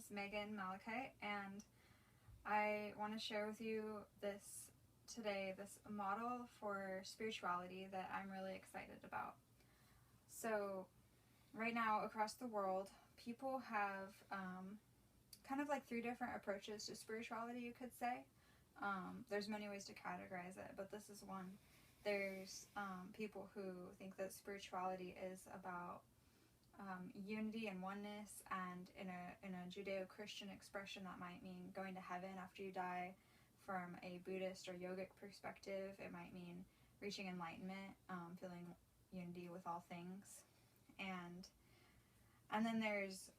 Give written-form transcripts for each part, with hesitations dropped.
is Megan Malachite, and I want to share with you this model for spirituality that I'm really excited about. So, right now across the world, people have kind of like three different approaches to spirituality, you could say. There's many ways to categorize it, but this is one. There's people who think that spirituality is about unity and oneness, and in a Judeo-Christian expression, that might mean going to heaven after you die. From a Buddhist or yogic perspective, it might mean reaching enlightenment, feeling unity with all things. And then there's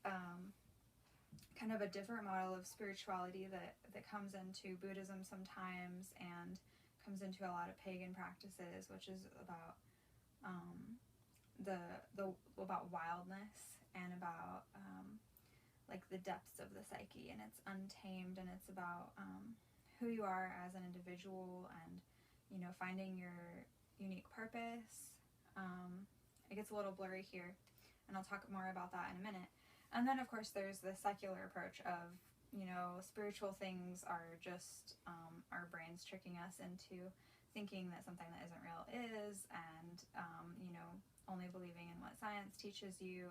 kind of a different model of spirituality that comes into Buddhism sometimes and comes into a lot of pagan practices, which is about about wildness and about like the depths of the psyche, and it's untamed, and it's about who you are as an individual, and finding your unique purpose. It gets a little blurry here, and I'll talk more about that in a minute. And then of course there's the secular approach of spiritual things are just our brains tricking us into thinking that something that isn't real is, and only believing in what science teaches you,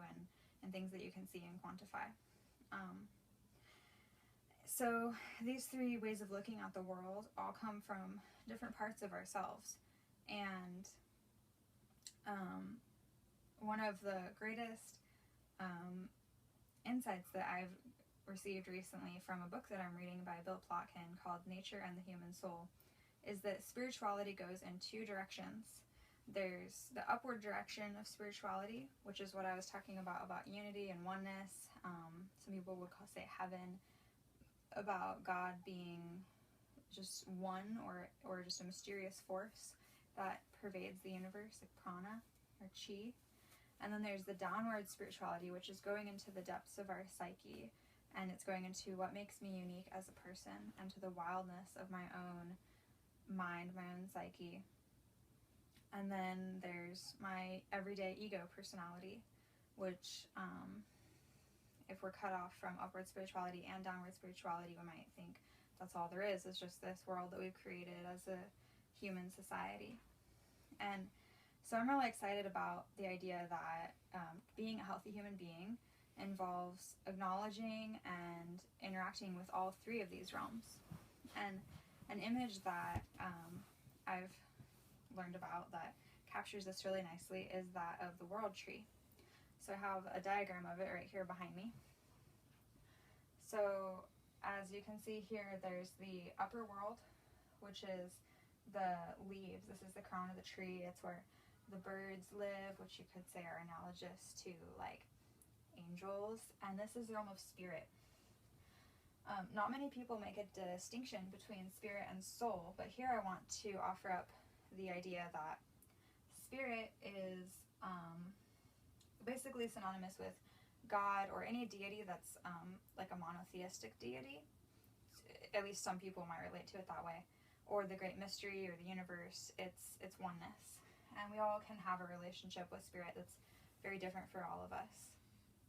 and things that you can see and quantify. So these three ways of looking at the world all come from different parts of ourselves. And one of the greatest insights that I've received recently from a book that I'm reading by Bill Plotkin called Nature and the Human Soul is that spirituality goes in two directions. There's the upward direction of spirituality, which is what I was talking about unity and oneness. Some people would say heaven, about God being just one, or just a mysterious force that pervades the universe, like prana or chi. And then there's the downward spirituality, which is going into the depths of our psyche, and it's going into what makes me unique as a person, and to the wildness of my own mind, my own psyche. And then there's my everyday ego personality, which if we're cut off from upward spirituality and downward spirituality, we might think that's all there is. It's just this world that we've created as a human society. And so I'm really excited about the idea that being a healthy human being involves acknowledging and interacting with all three of these realms. And an image that I've learned about that captures this really nicely is that of the world tree. So I have a diagram of it right here behind me. So as you can see here, there's the upper world, which is the leaves. This is the crown of the tree. It's where the birds live, which you could say are analogous to like angels. And this is the realm of spirit. Not many people make a distinction between spirit and soul, but here I want to offer up the idea that spirit is basically synonymous with God, or any deity that's like a monotheistic deity. At least some people might relate to it that way. Or the great mystery, or the universe. It's oneness. And we all can have a relationship with spirit that's very different for all of us.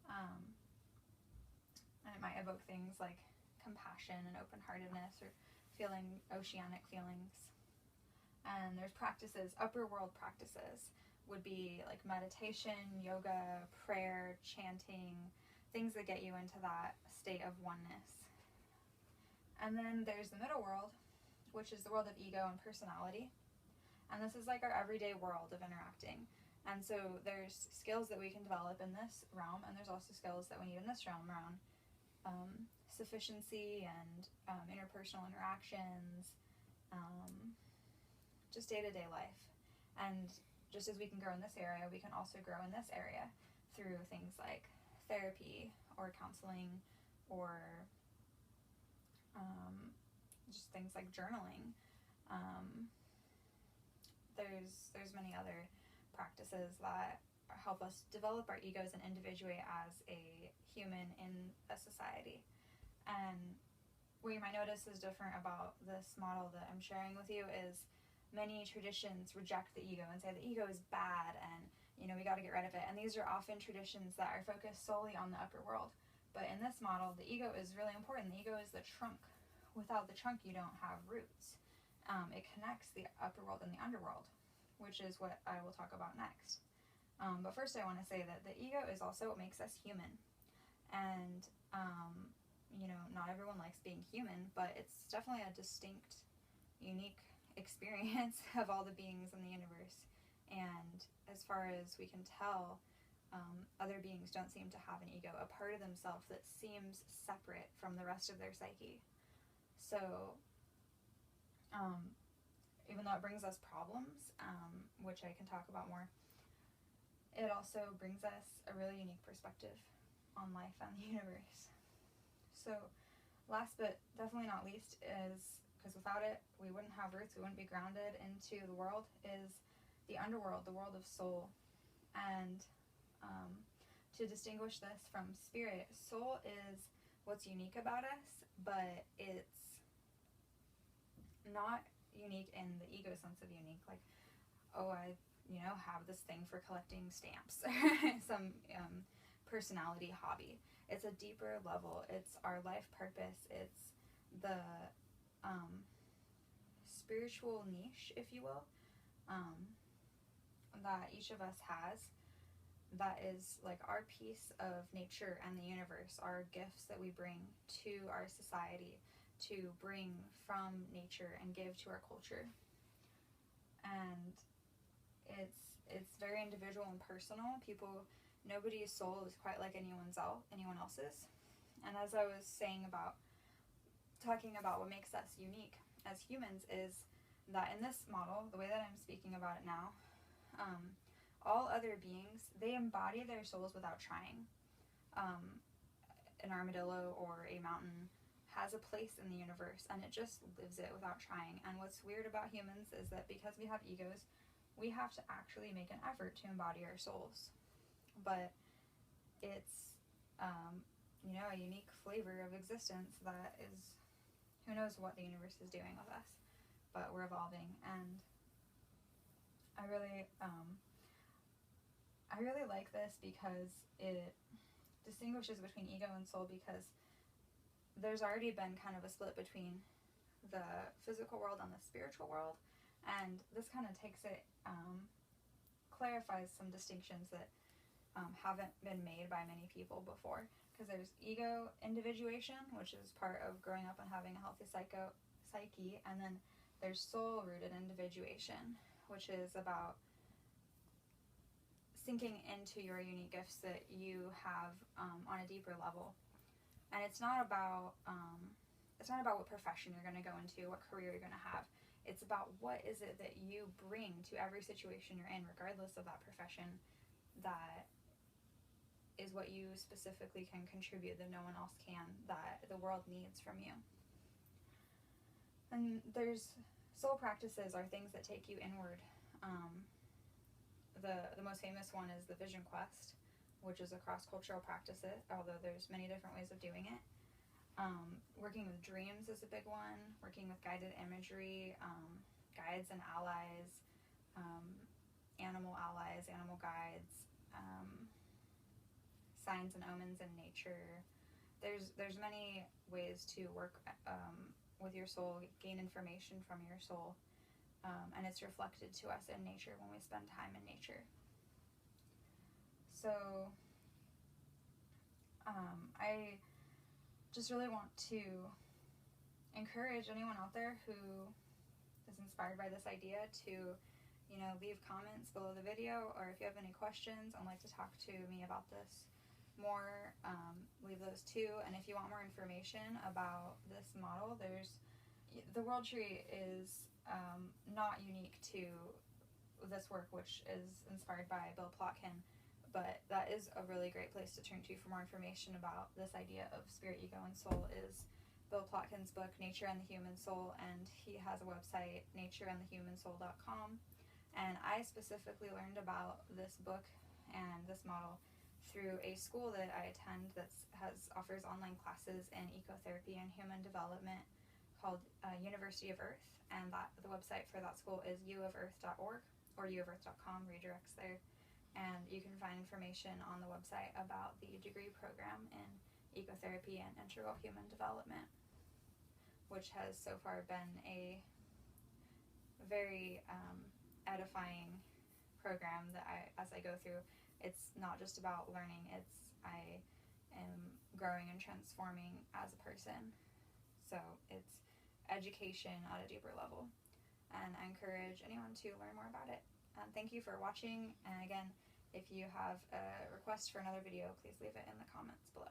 And it might evoke things like compassion and open-heartedness, or feeling oceanic feelings. And there's practices, upper world practices, would be like meditation, yoga, prayer, chanting, things that get you into that state of oneness. And then there's the middle world, which is the world of ego and personality. And this is like our everyday world of interacting. And so there's skills that we can develop in this realm, and there's also skills that we need in this realm around sufficiency and interpersonal interactions, just day-to-day life. And just as we can grow in this area, we can also grow in this area through things like therapy or counseling, or just things like journaling. There's many other practices that help us develop our egos and individuate as a human in a society. And what you might notice is different about this model that I'm sharing with you is many traditions reject the ego and say the ego is bad, and we got to get rid of it. And these are often traditions that are focused solely on the upper world. But in this model, the ego is really important. The ego is the trunk. Without the trunk, you don't have roots. It connects the upper world and the underworld, which is what I will talk about next. But first I want to say that the ego is also what makes us human. And, not everyone likes being human, but it's definitely a distinct, unique experience of all the beings in the universe. And as far as we can tell, other beings don't seem to have an ego, a part of themselves that seems separate from the rest of their psyche. So, even though it brings us problems, which I can talk about more, it also brings us a really unique perspective on life and the universe. So, last but definitely not least is, because without it, we wouldn't have roots, we wouldn't be grounded into the world, is the underworld, the world of soul. And to distinguish this from spirit, soul is what's unique about us, but it's not unique in the ego sense of unique, like, oh, I have this thing for collecting stamps, some personality hobby. It's a deeper level. It's our life purpose. It's the spiritual niche, if you will, that each of us has, that is like our piece of nature and the universe, our gifts that we bring to our society, to bring from nature and give to our culture. And it's very individual and personal. Nobody's soul is quite like anyone else's. And as I was saying about talking about what makes us unique as humans is that in this model, the way that I'm speaking about it now, all other beings, they embody their souls without trying. An armadillo or a mountain has a place in the universe, and it just lives it without trying. And what's weird about humans is that because we have egos, we have to actually make an effort to embody our souls. But it's, a unique flavor of existence that is, who knows what the universe is doing with us, but we're evolving. And I really like this because it distinguishes between ego and soul, because there's already been kind of a split between the physical world and the spiritual world, and this kind of takes it, clarifies some distinctions that haven't been made by many people before, because there's ego individuation, which is part of growing up and having a healthy psyche, and then there's soul-rooted individuation, which is about sinking into your unique gifts that you have on a deeper level. And it's not about what profession you're going to go into, what career you're going to have. It's about what is it that you bring to every situation you're in, regardless of that profession, that is what you specifically can contribute that no one else can, that the world needs from you. And there's soul practices are things that take you inward. The most famous one is the Vision Quest, which is a cross-cultural practice, although there's many different ways of doing it. Working with dreams is a big one, working with guided imagery, guides and allies, animal allies, animal guides, signs and omens in nature. There's many ways to work with your soul, gain information from your soul, and it's reflected to us in nature when we spend time in nature. So I just really want to encourage anyone out there who is inspired by this idea to, leave comments below the video, or if you have any questions and like to talk to me about this more, leave those too. And if you want more information about this model, the World Tree is not unique to this work, which is inspired by Bill Plotkin, but that is a really great place to turn to for more information about this idea of spirit, ego, and soul is Bill Plotkin's book, Nature and the Human Soul, and he has a website, natureandthehumansoul.com. And I specifically learned about this book and this model through a school that I attend that offers online classes in ecotherapy and human development called University of Earth, and the website for that school is uofearth.org or uofearth.com, redirects there. And you can find information on the website about the degree program in ecotherapy and integral human development, which has so far been a very edifying program that as I go through, it's not just about learning, I am growing and transforming as a person. So it's education at a deeper level, and I encourage anyone to learn more about it. Thank you for watching, and again, if you have a request for another video, please leave it in the comments below.